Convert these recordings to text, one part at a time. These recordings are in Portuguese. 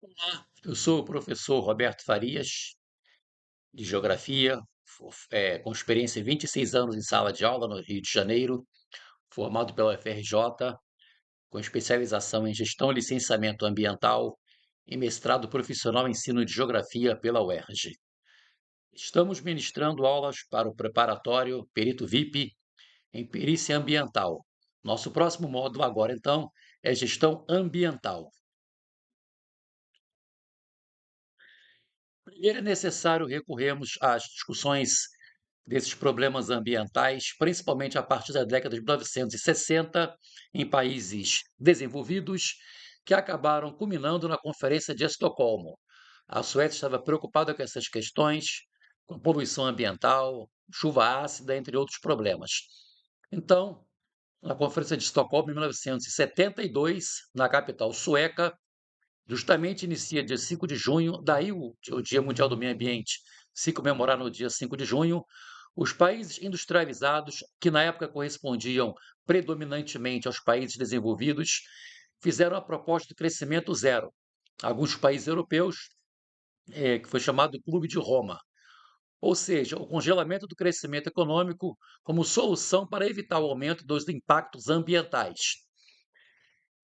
Olá, eu sou o professor Roberto Farias, de Geografia, com experiência em 26 anos em sala de aula no Rio de Janeiro, formado pela UFRJ, com especialização em Gestão e Licenciamento Ambiental e mestrado profissional em Ensino de Geografia pela UERJ. Estamos ministrando aulas para o preparatório Perito VIP em Perícia Ambiental. Nosso próximo módulo agora, então, é Gestão Ambiental. Primeiro é necessário recorrermos às discussões desses problemas ambientais, principalmente a partir da década de 1960, em países desenvolvidos, que acabaram culminando na Conferência de Estocolmo. A Suécia estava preocupada com essas questões, com poluição ambiental, chuva ácida, entre outros problemas. Então, na Conferência de Estocolmo, em 1972, na capital sueca, justamente inicia dia 5 de junho, daí o Dia Mundial do Meio Ambiente se comemorar no dia 5 de junho. Os países industrializados, que na época correspondiam predominantemente aos países desenvolvidos, fizeram a proposta de crescimento zero. Alguns países europeus, que foi chamado Clube de Roma, ou seja, o congelamento do crescimento econômico como solução para evitar o aumento dos impactos ambientais.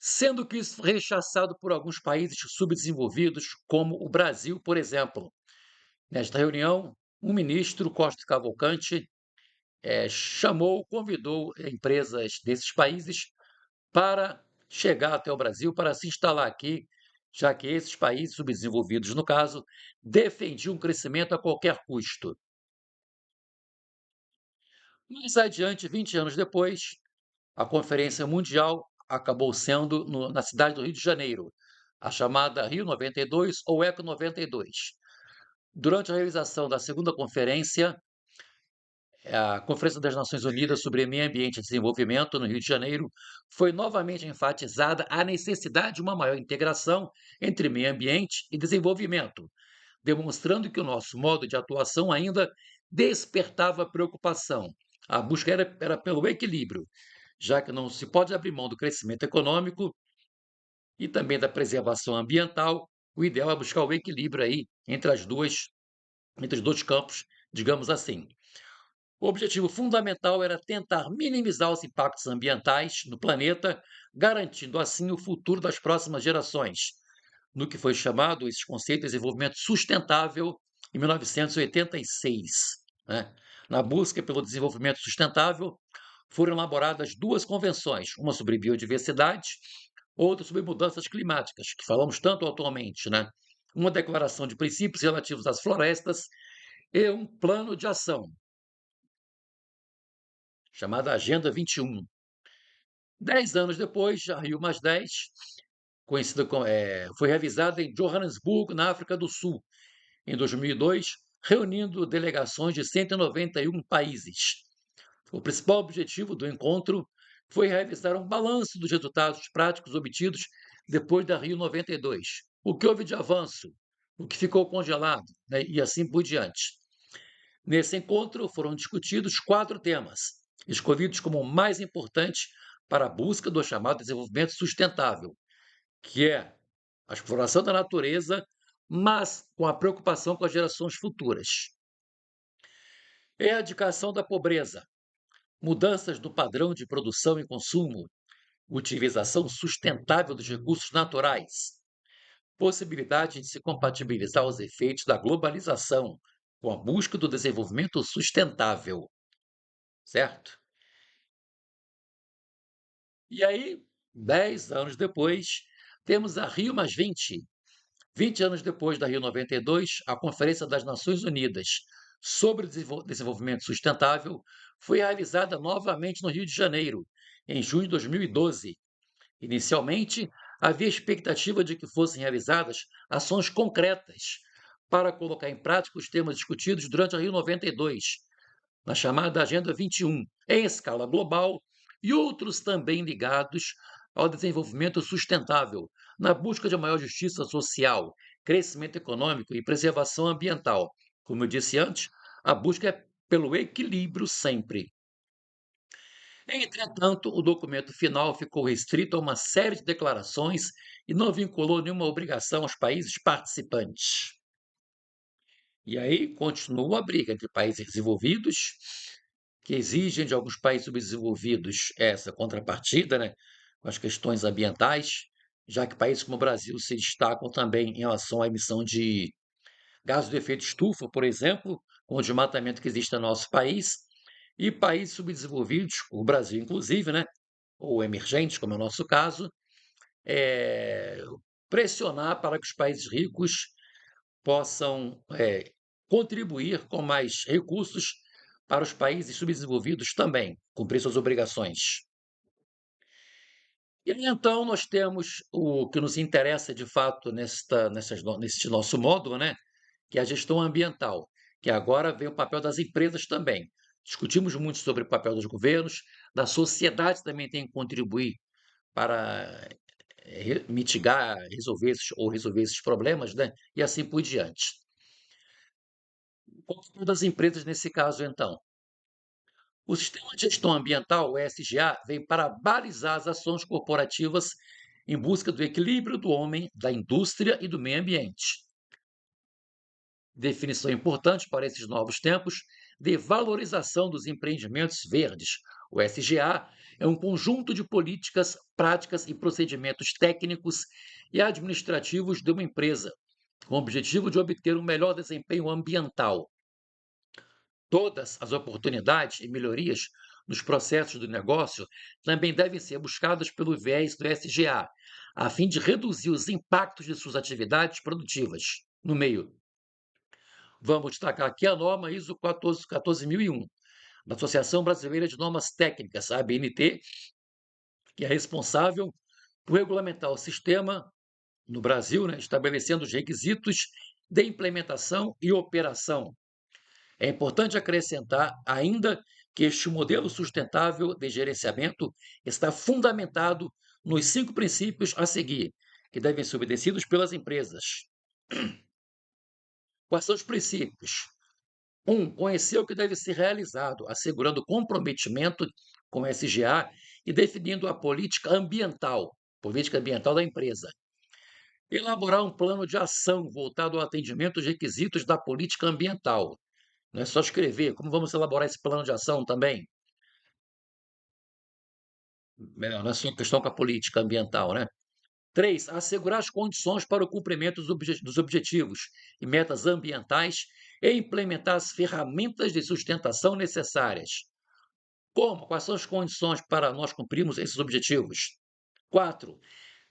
Sendo que isso foi rechaçado por alguns países subdesenvolvidos, como o Brasil, por exemplo. Nesta reunião, o ministro Costa Cavalcante convidou empresas desses países para chegar até o Brasil, para se instalar aqui, já que esses países subdesenvolvidos, no caso, defendiam um crescimento a qualquer custo. Mais adiante, 20 anos depois, a Conferência Mundial acabou sendo na cidade do Rio de Janeiro, a chamada Rio 92 ou Eco 92. Durante a realização da segunda conferência, a Conferência das Nações Unidas sobre Meio Ambiente e Desenvolvimento, no Rio de Janeiro, foi novamente enfatizada a necessidade de uma maior integração entre meio ambiente e desenvolvimento, demonstrando que o nosso modo de atuação ainda despertava preocupação. A busca era pelo equilíbrio, já que não se pode abrir mão do crescimento econômico e também da preservação ambiental. O ideal é buscar o equilíbrio aí entre os dois campos, digamos assim. O objetivo fundamental era tentar minimizar os impactos ambientais no planeta, garantindo assim o futuro das próximas gerações, no que foi chamado esse conceito de desenvolvimento sustentável em 1986. Né? Na busca pelo desenvolvimento sustentável, foram elaboradas duas convenções, uma sobre biodiversidade, outra sobre mudanças climáticas, que falamos tanto atualmente, né? Uma declaração de princípios relativos às florestas e um plano de ação, chamada Agenda 21. 10 anos depois, a Rio Mais 10, foi realizada em Johannesburgo, na África do Sul, em 2002, reunindo delegações de 191 países. O principal objetivo do encontro foi realizar um balanço dos resultados práticos obtidos depois da Rio 92, o que houve de avanço, o que ficou congelado, né, e assim por diante. Nesse encontro foram discutidos 4 temas, escolhidos como mais importantes para a busca do chamado desenvolvimento sustentável, que é a exploração da natureza, mas com a preocupação com as gerações futuras. Erradicação da pobreza, mudanças no padrão de produção e consumo, utilização sustentável dos recursos naturais, possibilidade de se compatibilizar os efeitos da globalização com a busca do desenvolvimento sustentável, certo? E aí, 10 anos depois, temos a Rio mais 20. 20 anos depois da Rio 92, a Conferência das Nações Unidas sobre Desenvolvimento Sustentável foi realizada novamente no Rio de Janeiro, em junho de 2012. Inicialmente, havia expectativa de que fossem realizadas ações concretas para colocar em prática os temas discutidos durante a Rio 92, na chamada Agenda 21, em escala global, e outros também ligados ao desenvolvimento sustentável, na busca de maior justiça social, crescimento econômico e preservação ambiental. Como eu disse antes, a busca é pelo equilíbrio sempre. Entretanto, o documento final ficou restrito a uma série de declarações e não vinculou nenhuma obrigação aos países participantes. E aí continua a briga entre países desenvolvidos, que exigem de alguns países subdesenvolvidos essa contrapartida, né, com as questões ambientais, já que países como o Brasil se destacam também em relação à emissão de gases do efeito estufa, por exemplo, com o desmatamento que existe no nosso país, e países subdesenvolvidos, o Brasil inclusive, né, ou emergentes, como é o nosso caso, eh, pressionar para que os países ricos possam contribuir com mais recursos para os países subdesenvolvidos também, cumprir suas obrigações. E aí, então, nós temos o que nos interessa de fato neste nosso módulo, né? Que é a gestão ambiental, que agora vem o papel das empresas também. Discutimos muito sobre o papel dos governos, da sociedade também tem que contribuir para mitigar, resolver esses problemas, né? E assim por diante. Qual é o papel das empresas nesse caso, então? O Sistema de Gestão Ambiental, o SGA, vem para balizar as ações corporativas em busca do equilíbrio do homem, da indústria e do meio ambiente. Definição importante para esses novos tempos de valorização dos empreendimentos verdes. O SGA é um conjunto de políticas, práticas e procedimentos técnicos e administrativos de uma empresa, com o objetivo de obter um melhor desempenho ambiental. Todas as oportunidades e melhorias nos processos do negócio também devem ser buscadas pelo viés do SGA, a fim de reduzir os impactos de suas atividades produtivas no meio. Vamos destacar aqui a norma ISO 14001, da Associação Brasileira de Normas Técnicas, a ABNT, que é responsável por regulamentar o sistema no Brasil, né, estabelecendo os requisitos de implementação e operação. É importante acrescentar ainda que este modelo sustentável de gerenciamento está fundamentado nos 5 princípios a seguir, que devem ser obedecidos pelas empresas. Quais são os princípios? 1. Conhecer o que deve ser realizado, assegurando comprometimento com o SGA e definindo a política ambiental da empresa. Elaborar um plano de ação voltado ao atendimento aos requisitos da política ambiental. Não é só escrever, como vamos elaborar esse plano de ação também? Não é só questão com a política ambiental, né? 3. Assegurar as condições para o cumprimento dos objetivos e metas ambientais e implementar as ferramentas de sustentação necessárias. Como? Quais são as condições para nós cumprirmos esses objetivos? 4.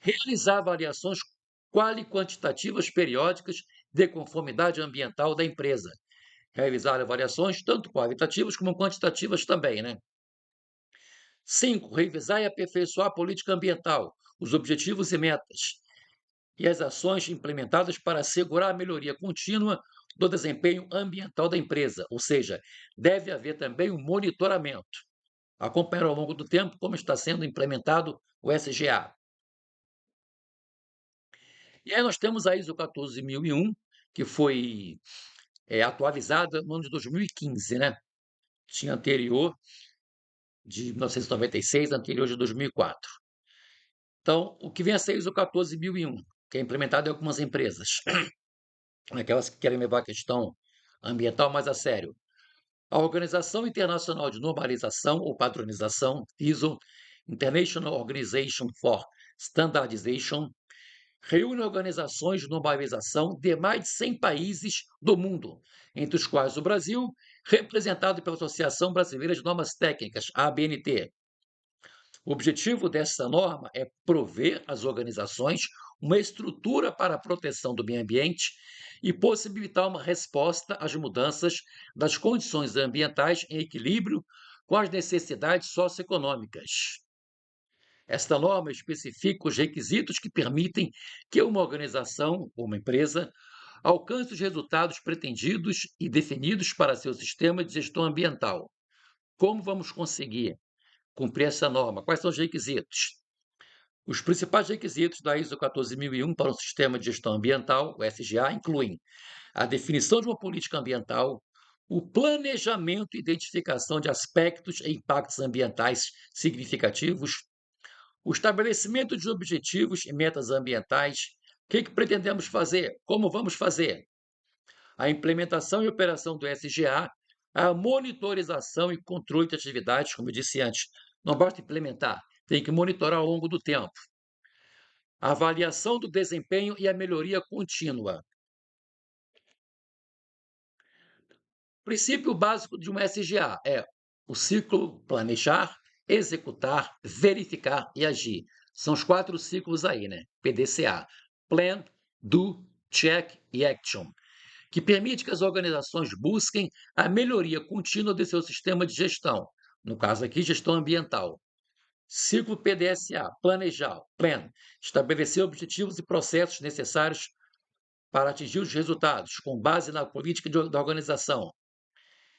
Realizar avaliações quantitativas periódicas de conformidade ambiental da empresa. Realizar avaliações tanto qualitativas como quantitativas também, né? 5. Revisar e aperfeiçoar a política ambiental, os objetivos e metas, e as ações implementadas para assegurar a melhoria contínua do desempenho ambiental da empresa, ou seja, deve haver também um monitoramento, acompanhar ao longo do tempo como está sendo implementado o SGA. E aí nós temos a ISO 14001, que foi atualizada no ano de 2015, né? Tinha anterior de 1996, anterior de 2004. Então, o que vem a ser a ISO 14001, que é implementado em algumas empresas, aquelas que querem levar a questão ambiental mais a sério. A Organização Internacional de Normalização ou Padronização, ISO, International Organization for Standardization, reúne organizações de normalização de mais de 100 países do mundo, entre os quais o Brasil, representado pela Associação Brasileira de Normas Técnicas, a ABNT. O objetivo dessa norma é prover às organizações uma estrutura para a proteção do meio ambiente e possibilitar uma resposta às mudanças das condições ambientais em equilíbrio com as necessidades socioeconômicas. Esta norma especifica os requisitos que permitem que uma organização ou uma empresa alcance os resultados pretendidos e definidos para seu sistema de gestão ambiental. Como vamos conseguir cumprir essa norma? Quais são os requisitos? Os principais requisitos da ISO 14001 para um sistema de gestão ambiental, o SGA, incluem a definição de uma política ambiental, o planejamento e identificação de aspectos e impactos ambientais significativos, o estabelecimento de objetivos e metas ambientais, o que pretendemos fazer, como vamos fazer, a implementação e operação do SGA, a monitorização e controle de atividades, como eu disse antes, não basta implementar, tem que monitorar ao longo do tempo, a avaliação do desempenho e a melhoria contínua. O princípio básico de um SGA é o ciclo planejar, executar, verificar e agir. São os 4 ciclos aí, né? PDCA. Plan, Do, Check e Action, que permite que as organizações busquem a melhoria contínua de seu sistema de gestão, no caso aqui, gestão ambiental. Ciclo PDSA, planejar, plan, estabelecer objetivos e processos necessários para atingir os resultados, com base na política da organização.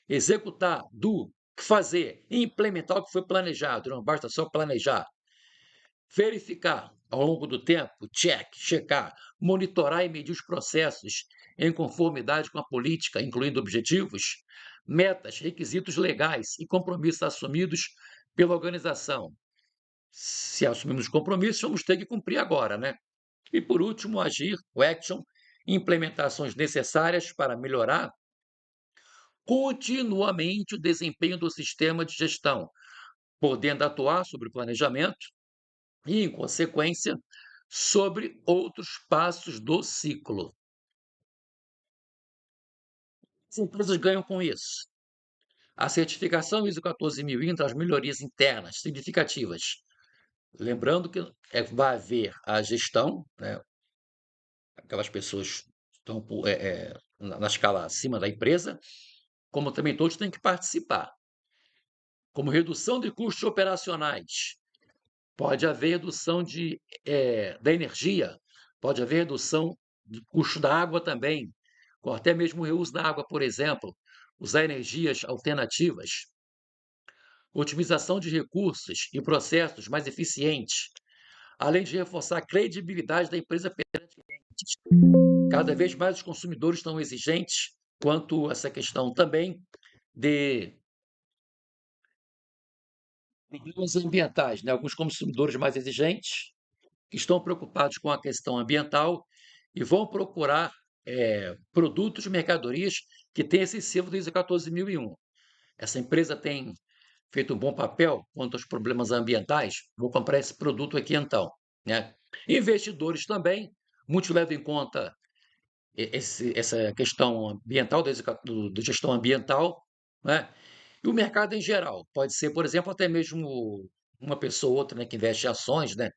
Executar, do, fazer, implementar o que foi planejado, não basta só planejar. Verificar ao longo do tempo, checar, monitorar e medir os processos em conformidade com a política, incluindo objetivos, metas, requisitos legais e compromissos assumidos pela organização. Se assumimos compromissos, vamos ter que cumprir agora, né? E por último, agir, o action, implementações necessárias para melhorar continuamente o desempenho do sistema de gestão, podendo atuar sobre o planejamento e, em consequência, sobre outros passos do ciclo. As empresas ganham com isso. A certificação ISO 14001 traz melhorias internas significativas. Lembrando que vai haver a gestão, né? Aquelas pessoas estão na escala acima da empresa, como também todos têm que participar. Como redução de custos operacionais, pode haver redução da energia, pode haver redução do custo da água também, ou até mesmo o reuso da água, por exemplo, usar energias alternativas, otimização de recursos e processos mais eficientes, além de reforçar a credibilidade da empresa perante clientes. Cada vez mais os consumidores estão exigentes quanto a essa questão também de problemas ambientais, né? Alguns consumidores mais exigentes que estão preocupados com a questão ambiental e vão procurar produtos, mercadorias que têm esse selo do ISO 14001. Essa empresa tem feito um bom papel quanto aos problemas ambientais, vou comprar esse produto aqui então, né? Investidores também, muitos levam em conta essa questão ambiental, do gestão ambiental, né? E o mercado em geral, pode ser, por exemplo, até mesmo uma pessoa ou outra, né, que investe em ações, né,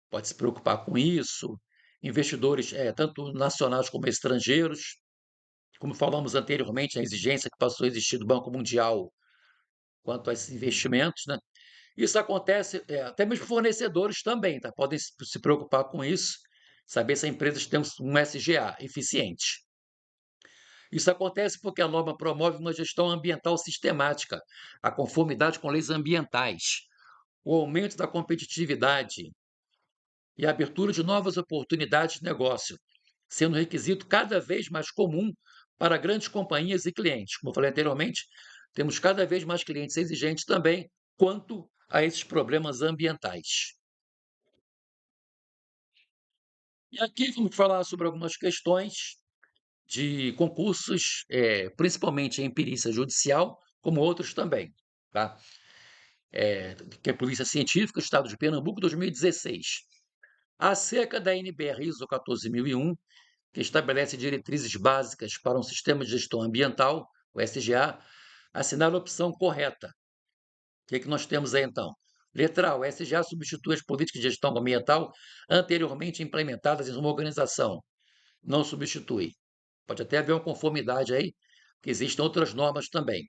pode se preocupar com isso. Investidores, tanto nacionais como estrangeiros, como falamos anteriormente, a exigência que passou a existir do Banco Mundial quanto a esses investimentos, né? Isso acontece, até mesmo fornecedores também, tá? Podem se preocupar com isso, saber se a empresa tem um SGA eficiente. Isso acontece porque a norma promove uma gestão ambiental sistemática, a conformidade com leis ambientais, o aumento da competitividade e a abertura de novas oportunidades de negócio, sendo um requisito cada vez mais comum para grandes companhias e clientes. Como eu falei anteriormente, temos cada vez mais clientes exigentes também quanto a esses problemas ambientais. E aqui vamos falar sobre algumas questões de concursos, principalmente em perícia judicial, como outros também, tá? Que é Polícia Científica, Estado de Pernambuco, 2016. Acerca da NBR ISO 14001, que estabelece diretrizes básicas para um sistema de gestão ambiental, o SGA, assinar a opção correta. O que é que nós temos aí, então? Letra A, o SGA substitui as políticas de gestão ambiental anteriormente implementadas em uma organização. Não substitui. Pode até haver uma conformidade aí, que existem outras normas também.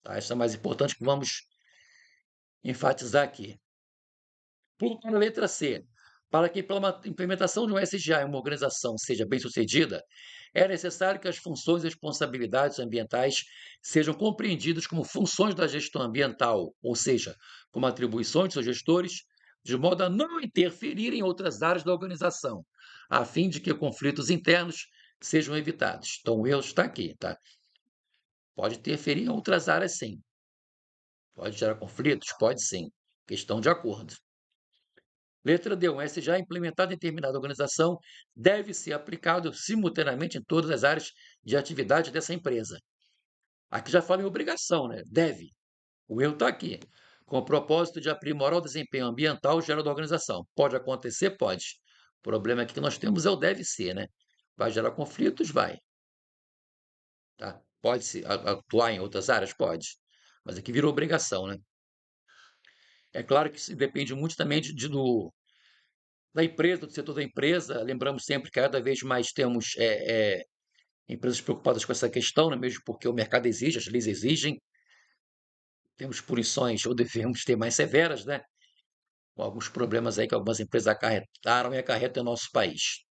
Tá? Essa é a mais importante que vamos enfatizar aqui. Pulo para a letra C. Para que a implementação de um SGA em uma organização seja bem-sucedida, é necessário que as funções e responsabilidades ambientais sejam compreendidas como funções da gestão ambiental, ou seja, como atribuições de seus gestores, de modo a não interferir em outras áreas da organização, a fim de que conflitos internos sejam evitados. Então, o erro está aqui, tá? Pode interferir em outras áreas, sim. Pode gerar conflitos? Pode sim. Questão de acordo. Letra D. Um SGA implementado em determinada organização deve ser aplicado simultaneamente em todas as áreas de atividade dessa empresa. Aqui já fala em obrigação, né? Deve. O erro está aqui. Com o propósito de aprimorar o desempenho ambiental geral da organização. Pode acontecer? Pode. O problema aqui que nós temos é o deve ser, né? Vai gerar conflitos? Vai. Tá? Pode se atuar em outras áreas? Pode. Mas aqui virou obrigação, né? É claro que isso depende muito também da empresa, do setor da empresa. Lembramos sempre que cada vez mais temos empresas preocupadas com essa questão, né? Mesmo porque o mercado exige, as leis exigem. Temos punições, ou devemos ter mais severas, né? Com alguns problemas aí que algumas empresas acarretaram e acarretam em nosso país.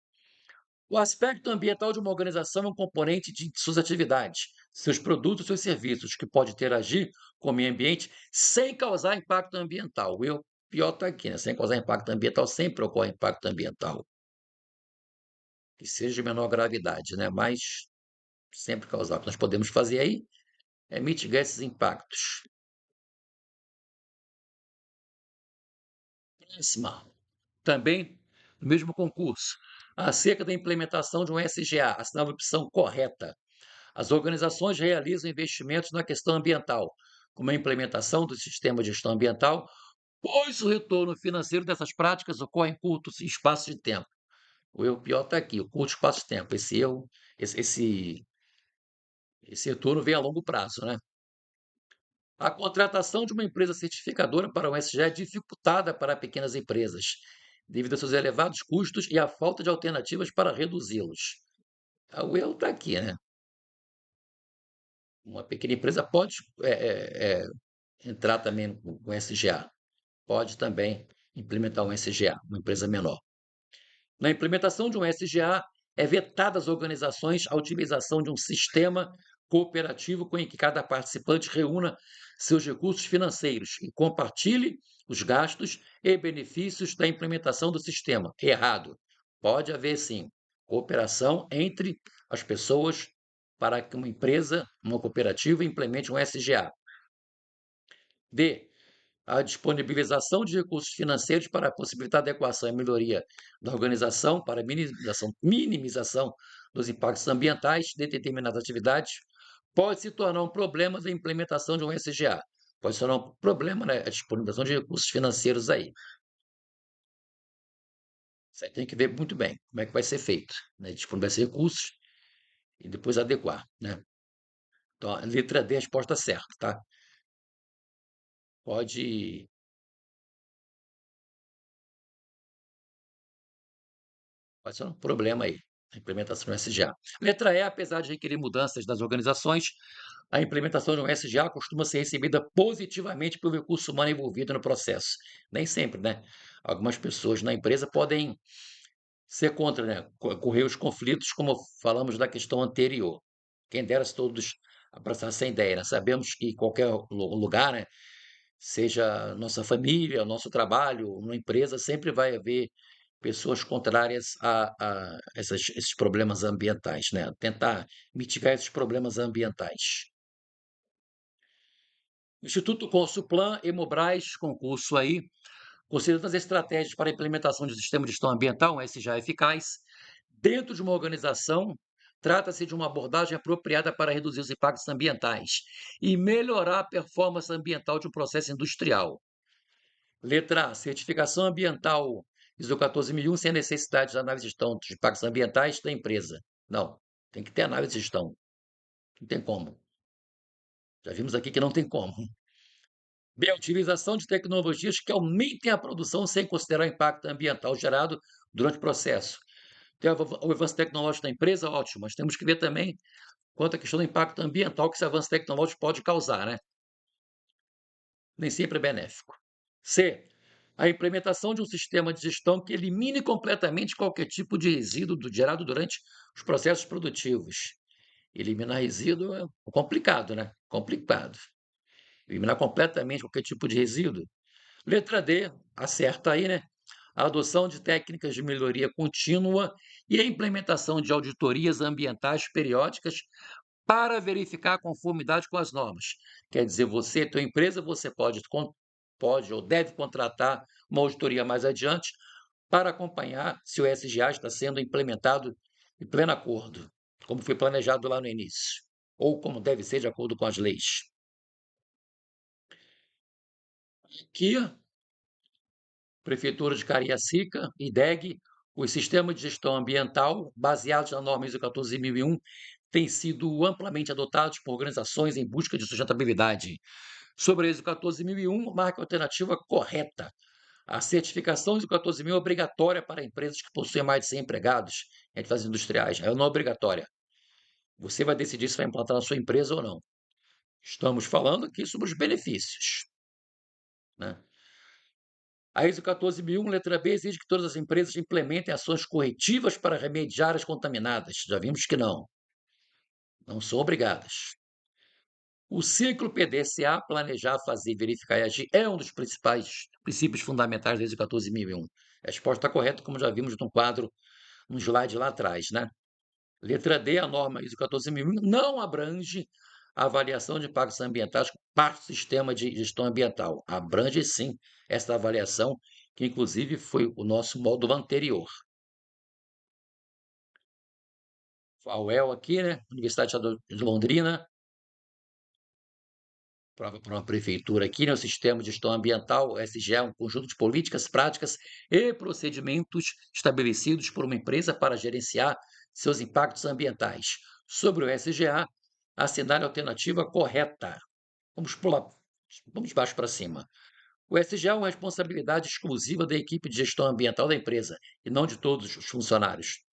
O aspecto ambiental de uma organização é um componente de suas atividades, seus produtos, seus serviços, que pode interagir com o meio ambiente sem causar impacto ambiental. O pior está aqui, né? Sem causar impacto ambiental, sempre ocorre impacto ambiental, que seja de menor gravidade, né? Mas sempre causar. O que nós podemos fazer aí é mitigar esses impactos. Próxima. Também, no mesmo concurso, acerca da implementação de um SGA, assinava a opção correta. As organizações realizam investimentos na questão ambiental, como a implementação do sistema de gestão ambiental, pois o retorno financeiro dessas práticas ocorre em curtos espaços de tempo. O erro pior está aqui, o curto espaço de tempo. Esse erro, esse retorno vem a longo prazo, né? A contratação de uma empresa certificadora para o SGA é dificultada para pequenas empresas, devido a seus elevados custos e à falta de alternativas para reduzi-los. O erro está aqui, né? Uma pequena empresa pode entrar também com SGA, pode também implementar um SGA, uma empresa menor. Na implementação de um SGA, é vetada às organizações a utilização de um sistema cooperativo com que cada participante reúna seus recursos financeiros e compartilhe os gastos e benefícios da implementação do sistema. Errado. Pode haver, sim, cooperação entre as pessoas para que uma empresa, uma cooperativa, implemente um SGA. D. A disponibilização de recursos financeiros para possibilitar a adequação e melhoria da organização para minimização dos impactos ambientais de determinadas atividades pode se tornar um problema da implementação de um SGA. Pode se tornar um problema, né, a disponibilização de recursos financeiros aí. Você tem que ver muito bem como é que vai ser feito, né, disponibilizar recursos e depois adequar, né? Então, a letra D é a resposta certa, tá? Pode Pode ser um problema aí, a implementação do SGA. Letra E, apesar de requerer mudanças das organizações, a implementação de um SGA costuma ser recebida positivamente pelo recurso humano envolvido no processo. Nem sempre, né? Algumas pessoas na empresa podem ser contra, né? Correr os conflitos, como falamos da questão anterior. Quem dera se todos abraçassem a ideia, né? Sabemos que em qualquer lugar, né? Seja nossa família, nosso trabalho, uma empresa, sempre vai haver pessoas contrárias a esses problemas ambientais, né? Tentar mitigar esses problemas ambientais. Instituto Consulplan, Hemobras, concurso aí, considerando as estratégias para a implementação de um sistema de gestão ambiental, um SGA eficaz, dentro de uma organização, trata-se de uma abordagem apropriada para reduzir os impactos ambientais e melhorar a performance ambiental de um processo industrial. Letra A, certificação ambiental ISO 14001 sem a necessidade de análise de gestão dos impactos ambientais da empresa. Não, tem que ter análise de gestão. Não tem como. Já vimos aqui que não tem como. B, a utilização de tecnologias que aumentem a produção sem considerar o impacto ambiental gerado durante o processo. Tem o avanço tecnológico da empresa, ótimo, mas temos que ver também quanto à questão do impacto ambiental que esse avanço tecnológico pode causar, né? Nem sempre é benéfico. C, a implementação de um sistema de gestão que elimine completamente qualquer tipo de resíduo gerado durante os processos produtivos. Eliminar resíduo é complicado, né? Complicado. Eliminar completamente qualquer tipo de resíduo. Letra D, acerta aí, né? A adoção de técnicas de melhoria contínua e a implementação de auditorias ambientais periódicas para verificar a conformidade com as normas. Quer dizer, você, tua empresa, você pode ou deve contratar uma auditoria mais adiante para acompanhar se o SGA está sendo implementado em pleno acordo, como foi planejado lá no início, ou como deve ser de acordo com as leis. Aqui, Prefeitura de Cariacica, IDEG, os sistemas de gestão ambiental, baseados na norma ISO 14001, têm sido amplamente adotados por organizações em busca de sustentabilidade. Sobre a ISO 14001, marca a alternativa correta. A certificação ISO 14000 é obrigatória para empresas que possuem mais de 100 empregados, entre as industriais. Ela não é obrigatória. Você vai decidir se vai implantar na sua empresa ou não. Estamos falando aqui sobre os benefícios, né? A ISO 14001, letra B, exige que todas as empresas implementem ações corretivas para remediar as contaminadas. Já vimos que não são obrigadas. O ciclo PDCA, planejar, fazer, verificar e agir, é um dos principais princípios fundamentais da ISO 14001. A resposta está correta, como já vimos no quadro, no slide lá atrás, né? Letra D, a norma ISO 14001 não abrange a avaliação de impactos ambientais para o sistema de gestão ambiental. Abrange sim essa avaliação, que inclusive foi o nosso módulo anterior. A UEL aqui, né? Universidade de Londrina, para uma prefeitura aqui, né? O sistema de gestão ambiental, o SGA, é um conjunto de políticas, práticas e procedimentos estabelecidos por uma empresa para gerenciar seus impactos ambientais. Sobre o SGA, assinale a alternativa correta. Vamos pular, vamos de baixo para cima. O SGA é uma responsabilidade exclusiva da equipe de gestão ambiental da empresa e não de todos os funcionários.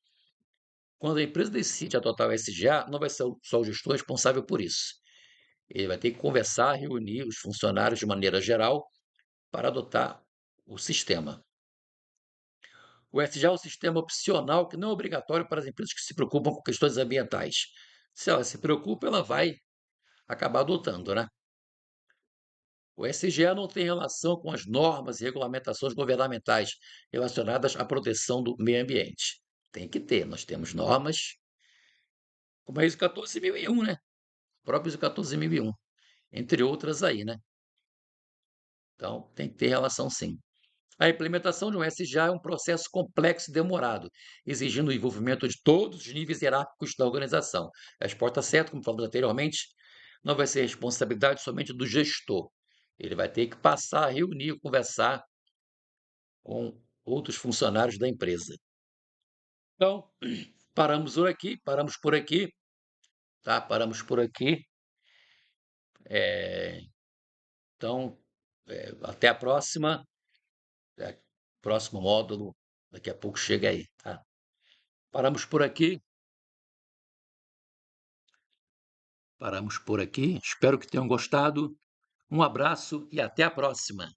Quando a empresa decide adotar o SGA, não vai ser só o gestor responsável por isso. Ele vai ter que conversar, reunir os funcionários de maneira geral para adotar o sistema. O SGA é um sistema opcional que não é obrigatório para as empresas que se preocupam com questões ambientais. Se ela se preocupa, ela vai acabar adotando, né? O SGA não tem relação com as normas e regulamentações governamentais relacionadas à proteção do meio ambiente. Tem que ter, nós temos normas, como a ISO 14001, né? O próprio ISO 14001, entre outras aí, né? Então, tem que ter relação sim. A implementação de um SGA é um processo complexo e demorado, exigindo o envolvimento de todos os níveis hierárquicos da organização. A resposta certa, como falamos anteriormente, não vai ser responsabilidade somente do gestor. Ele vai ter que passar, reunir, conversar com outros funcionários da empresa. Então, paramos por aqui, tá? Paramos por aqui. Então, até a próxima. Próximo módulo, daqui a pouco chega aí, tá? Paramos por aqui. Paramos por aqui. Espero que tenham gostado. Um abraço e até a próxima.